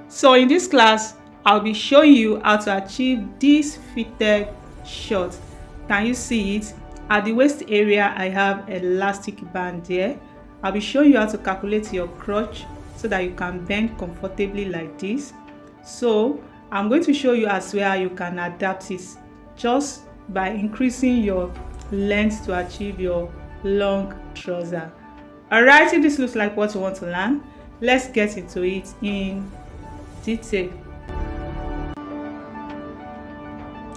So in this class, I'll be showing you how to achieve this fitted short. Can you see it? At the waist area, I have elastic band there. I'll be showing you how to calculate your crotch so that you can bend comfortably like this. So I'm going to show you as well how you can adapt it just by increasing your length to achieve your long trouser. Alright, if this looks like what you want to learn, let's get into it in detail.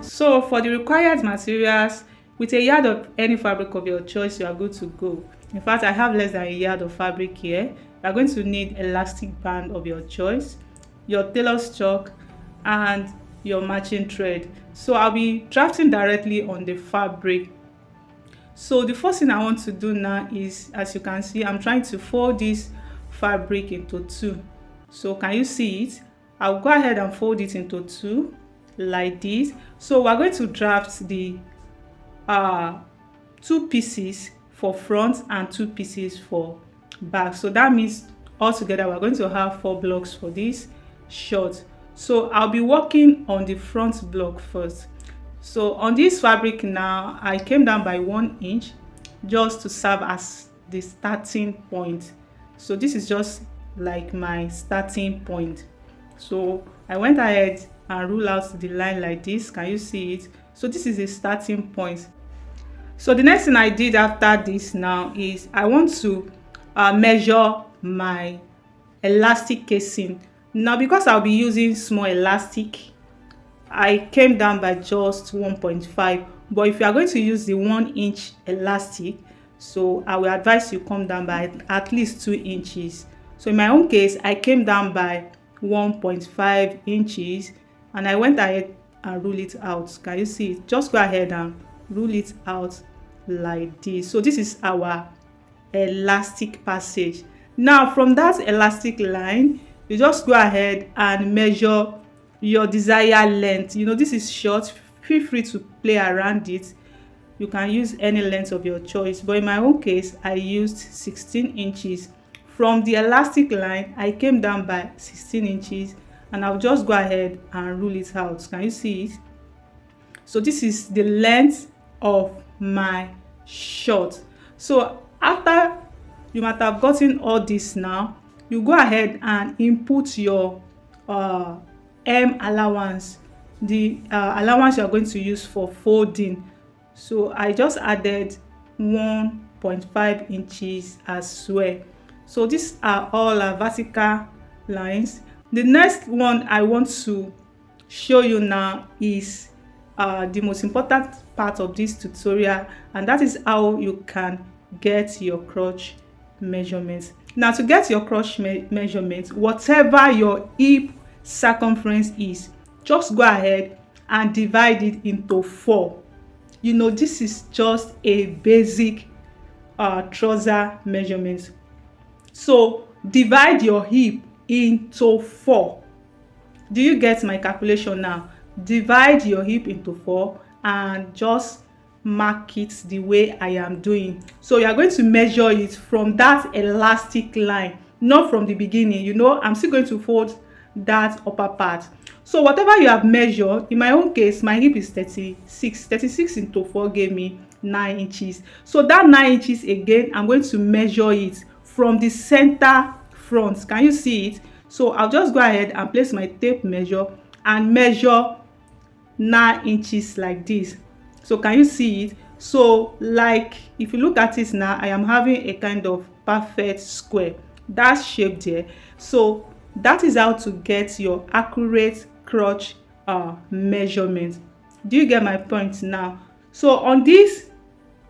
So for the required materials, with a yard of any fabric of your choice, you are good to go. In fact, I have less than a yard of fabric here. You are going to need elastic band of your choice, your tailor's chalk, and your matching thread. So I'll be drafting directly on the fabric. So the first thing I want to do now is, as you can see, I'm trying to fold this fabric into two. So can you see it? I'll go ahead and fold it into two like this. So we're going to draft the two pieces for front and two pieces for back. So that means altogether we're going to have 4 blocks for this short. So I'll be working on the front block first. So on this fabric now, I came down by 1 inch just to serve as the starting point. So this is just like my starting point. So I went ahead and rule out the line like this. Can you see it? So this is a starting point. So the next thing I did after this now is I want to measure my elastic casing. Now because I'll be using small elastic, I came down by just 1.5. But if you are going to use the 1 inch elastic, so I will advise you come down by at least 2 inches. So in my own case, I came down by 1.5 inches and I went ahead and rule it out. Can you see it? Just go ahead and rule it out like this. So this is our elastic passage. Now from that elastic line, you just go ahead and measure your desired length. You know, this is short. Feel free to play around it. You can use any length of your choice, but in my own case, I used 16 inches. From the elastic line, I came down by 16 inches and I'll just go ahead and rule it out. Can you see it? So this is the length of my short. So after you might have gotten all this now, you go ahead and input your M allowance, the allowance you are going to use for folding. So I just added 1.5 inches as well. So these are all our vertical lines. The next one I want to show you now is the most important part of this tutorial, and that is how you can get your crotch measurements. Now to get your crotch measurements, whatever your hip circumference is, just go ahead and divide it into 4. You know, this is just a basic trouser measurement. So divide your hip into 4. Do you get my calculation now? Divide your hip into 4 and just mark it the way I am doing. So you are going to measure it from that elastic line, not from the beginning. You know, I'm still going to fold that upper part. So whatever you have measured, in my own case, my hip is 36 into 4 gave me 9 inches. So that 9 inches again, I'm going to measure it from the center front. Can you see it? So I'll just go ahead and place my tape measure and measure 9 inches like this. So can you see it? So like if you look at it now, I am having a kind of perfect square, that shape there. So that is how to get your accurate crotch measurement. Do you get my point now? So on this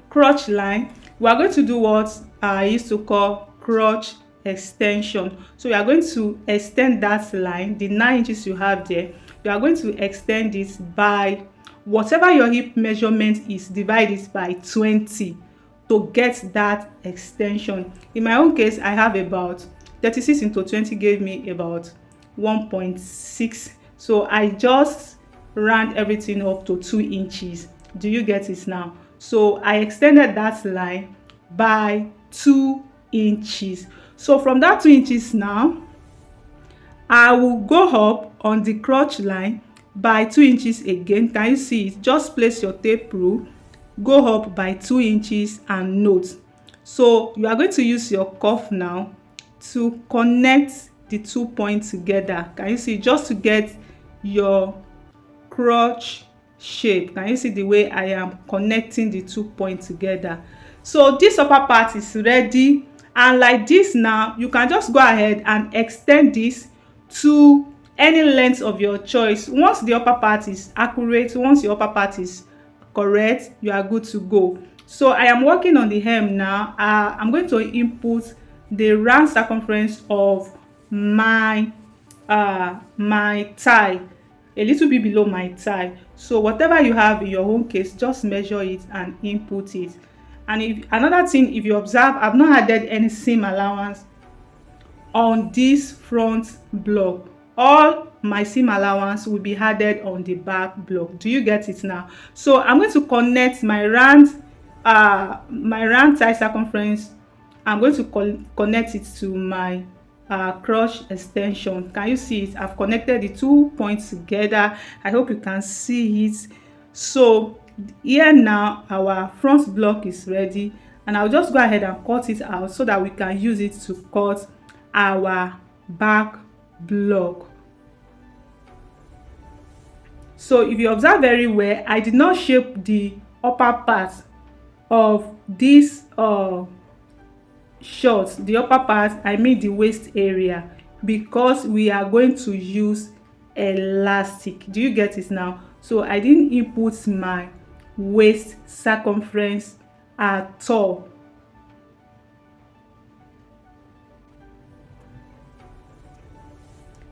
crotch line, we are going to do what I used to call crotch extension. So we are going to extend that line, the 9 inches you have there. You are going to extend it by whatever your hip measurement is, divide it by 20 to get that extension. In my own case, I have about 36 into 20 gave me about 1.6. So I just round everything up to 2 inches. Do you get it now? So I extended that line by 2 inches. So from that 2 inches now, I will go up on the crotch line by 2 inches again. Can you see it? Just place your tape rule, go up by 2 inches and note. So you are going to use your cuff now to connect the 2 points together. Can you see? Just to get your crotch shape. Can you see the way I am connecting the 2 points together? So this upper part is ready, and like this now you can just go ahead and extend this to any length of your choice. Once the upper part is accurate, once your upper part is correct, you are good to go. So I am working on the hem now. I'm going to input the round circumference of my thigh, a little bit below my thigh. So whatever you have in your own case, just measure it and input it. And if another thing, if you observe, I've not added any seam allowance on this front block. All my seam allowance will be added on the back block. Do you get it now? So I'm going to connect my round thigh circumference. I'm going to connect it to my crotch extension. Can you see it? I've connected the 2 points together. I hope you can see it. So here now our front block is ready, and I'll just go ahead and cut it out so that we can use it to cut our back block. So if you observe very well, I did not shape the upper part of this short, the upper part, I mean the waist area, because we are going to use elastic. Do you get it now? So I didn't input my waist circumference at all.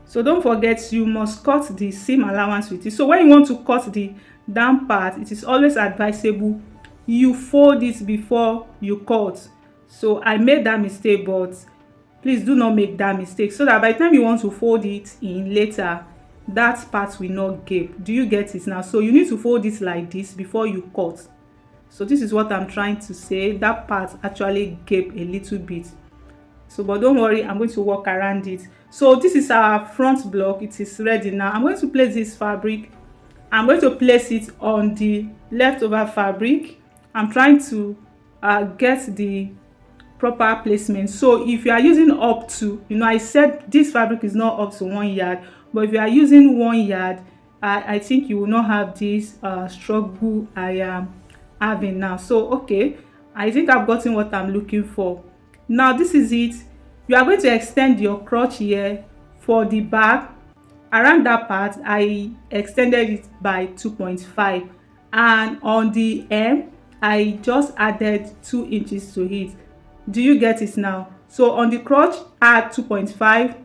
So don't forget, you must cut the seam allowance with it. So when you want to cut the down part, it is always advisable you fold it before you cut. So I made that mistake, but please do not make that mistake, so that by the time you want to fold it in later, that part will not gape. Do you get it now? So you need to fold it like this before you cut. So this is what I'm trying to say. That part actually gape a little bit. So but don't worry, I'm going to work around it. So this is our front block. It is ready now. I'm going to place this fabric. I'm going to place it on the leftover fabric. I'm trying to get the proper placement. So if you are using up to, I said this fabric is not up to 1 yard, but if you are using 1 yard, I think you will not have this struggle I am having now. So okay, I think I've gotten what I'm looking for. Now this is it. You are going to extend your crotch here for the back. Around that part, I extended it by 2.5, and on the hem I just added 2 inches to it. Do you get it now? So on the crotch, add 2.5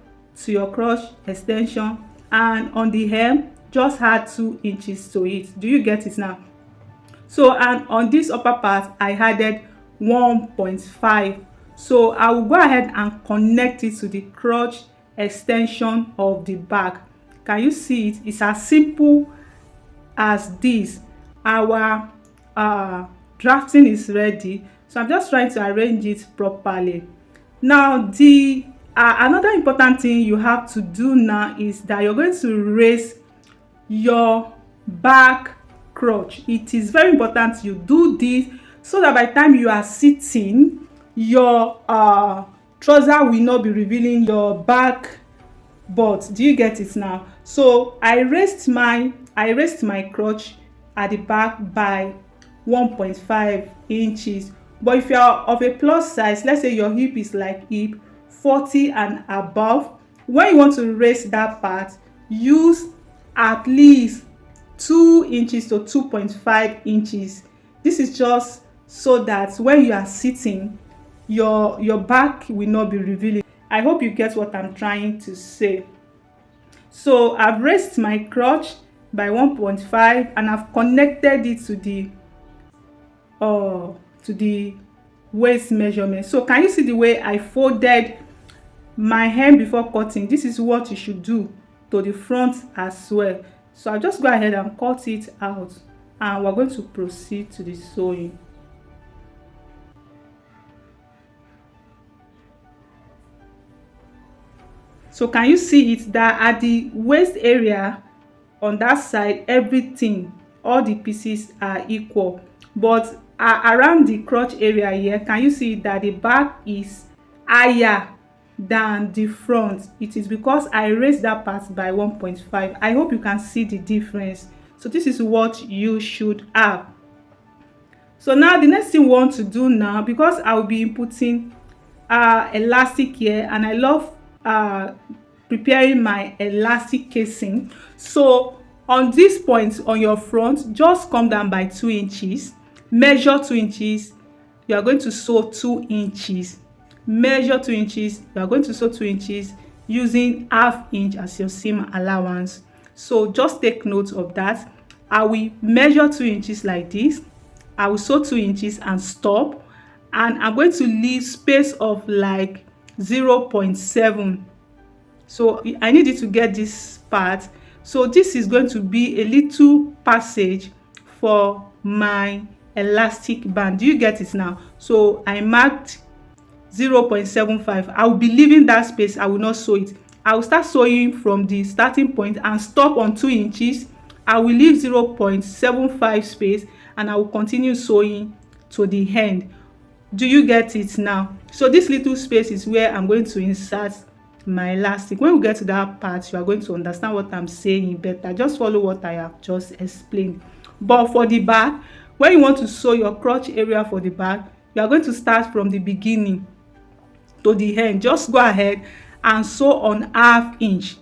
to your crotch extension, and on the hem just add 2 inches to it. Do you get it now? So and on this upper part I added 1.5. So I will go ahead and connect it to the crotch extension of the back. Can you see it? It's as simple as this. Our drafting is ready, so I'm just trying to arrange it properly. Now the another important thing you have to do now is that you're going to raise your back crotch. It is very important you do this, so that by the time you are sitting, your trouser will not be revealing your back butt. Do you get it now? So I raised my crotch at the back by 1.5 inches. But if you are of a plus size, let's say your hip is like hip 40 and above, when you want to raise that part, use at least 2 inches to 2.5 inches. This is just so that when you are sitting, your back will not be revealing. I hope you get what I'm trying to say. So I've raised my crotch by 1.5, and I've connected it to the waist measurement. So can you see the way I folded my hem before cutting? This is what you should do to the front as well. So I'll just go ahead and cut it out, and we're going to proceed to the sewing. So can you see it that at the waist area on that side, everything, all the pieces are equal, but around the crotch area here, can you see that the back is higher than the front? It is because I raised that part by 1.5. I hope you can see the difference. So this is what you should have. So now the next thing we want to do now, because I'll be inputting elastic here, and I love preparing my elastic casing. So on this point on your front, just come down by 2 inches, measure 2 inches, you are going to sew 2 inches, measure 2 inches, you are going to sew 2 inches using ½ inch as your seam allowance. So just take note of that. I will measure 2 inches like this, I will sew 2 inches and stop, and I'm going to leave space of like 0.7. So I need you to get this part. So this is going to be a little passage for my elastic band. Do you get it now? So I marked 0.75. I will be leaving that space. I will not sew it. I will start sewing from the starting point and stop on 2 inches. I will leave 0.75 space and I will continue sewing to the end. Do you get it now? So this little space is where I'm going to insert my elastic. When we get to that part, you are going to understand what I'm saying better. Just follow what I have just explained. But for the back, when you want to sew your crotch area for the back, you are going to start from the beginning to the end. Just go ahead and sew on ½ inch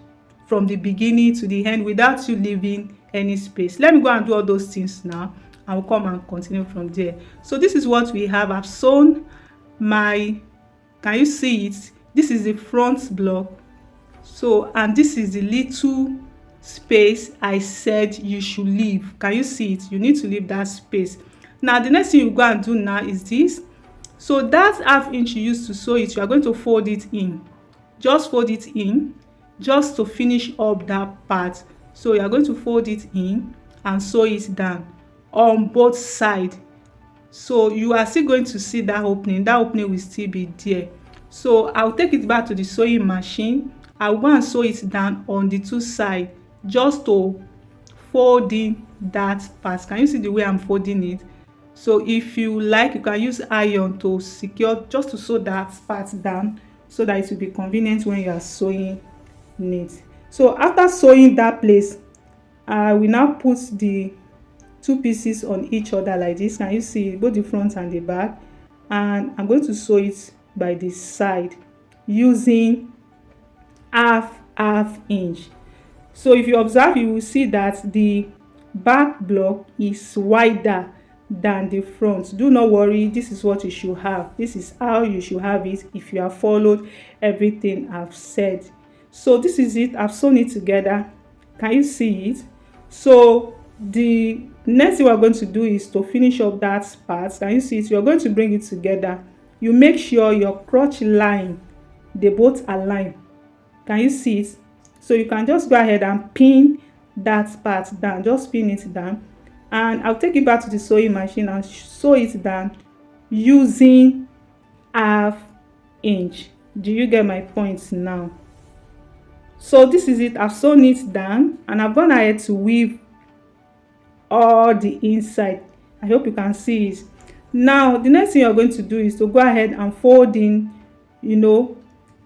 from the beginning to the end without you leaving any space. Let me go and do all those things now. I will come and continue from there. So this is what we have. I've sewn my, can you see it? This is the front block. So, and this is the little space I said you should leave. Can you see it? You need to leave that space. Now the next thing you go and do now is this. So that ½ inch you used to sew it, you are going to fold it in. Just fold it in just to finish up that part. So you are going to fold it in and sew it down on both sides. So you are still going to see that opening. That opening will still be there. So I'll take it back to the sewing machine. I'll go and sew it down on the 2 sides just to fold in that part. Can you see the way I'm folding it? So if you like, you can use iron to secure, just to sew that part down so that it will be convenient when you are sewing it. So after sewing that place, I will now put the 2 pieces on each other like this. Can you see both the front and the back? And I'm going to sew it by the side using ½ inch. So if you observe, you will see that the back block is wider than the front. Do not worry, this is what you should have. This is how you should have it if you have followed everything I've said. So this is it. I've sewn it together. Can you see it? So the next thing we're going to do is to finish up that part. Can you see it? You're going to bring it together. You make sure your crotch line, they both align. Can you see it? So you can just go ahead and pin that part down. Just pin it down, and I'll take it back to the sewing machine and sew it down using ½ inch. Do you get my point now? So this is it. I've sewn it down and I've gone ahead to weave all the inside. I hope you can see it. Now the next thing you're going to do is to go ahead and fold in. You know,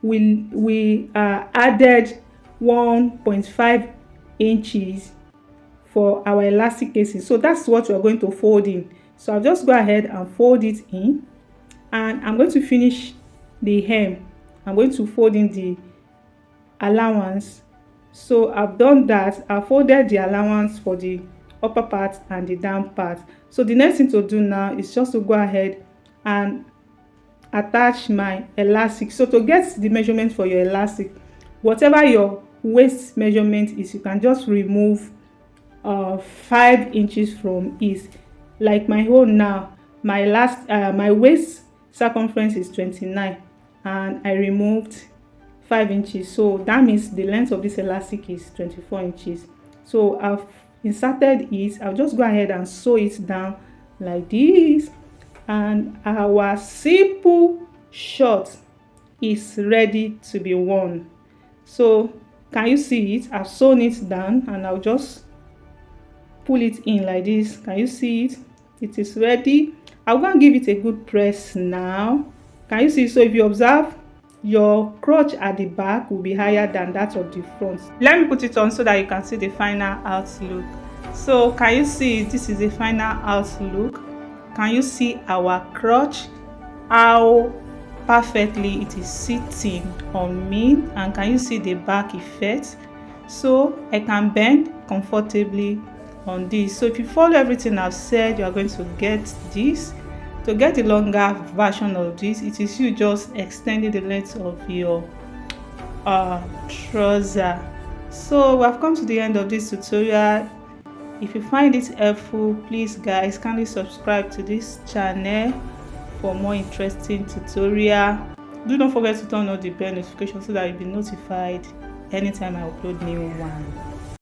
we added 1.5 inches for our elastic casing, so that's what we're going to fold in. So I'll just go ahead and fold it in, and I'm going to finish the hem. I'm going to fold in the allowance. So I've done that. I folded the allowance for the upper part and the down part. So the next thing to do now is just to go ahead and attach my elastic. So to get the measurement for your elastic, whatever your waist measurement is, you can just remove 5 inches from it. Like my own now, my waist circumference is 29 and I removed 5 inches. So that means the length of this elastic is 24 inches. So I've inserted it. I'll just go ahead and sew it down like this, and our simple short is ready to be worn. So can you see it? I've sewn it down and I'll just pull it in like this. Can you see it? It is ready. I'm going to give it a good press now. Can you see? So if you observe, your crotch at the back will be higher than that of the front. Let me put it on so that you can see the final outlook. So can you see, this is the final outlook. Can you see our crotch, how perfectly it is sitting on me, and can you see the back effect? So I can bend comfortably on this. So if you follow everything I've said, you are going to get this. To get the longer version of this, it is you just extending the length of your trouser. So we have come to the end of this tutorial. If you find it helpful, please guys kindly subscribe to this channel for more interesting tutorial. Do not forget to turn on the bell notification so that you'll be notified anytime I upload new one.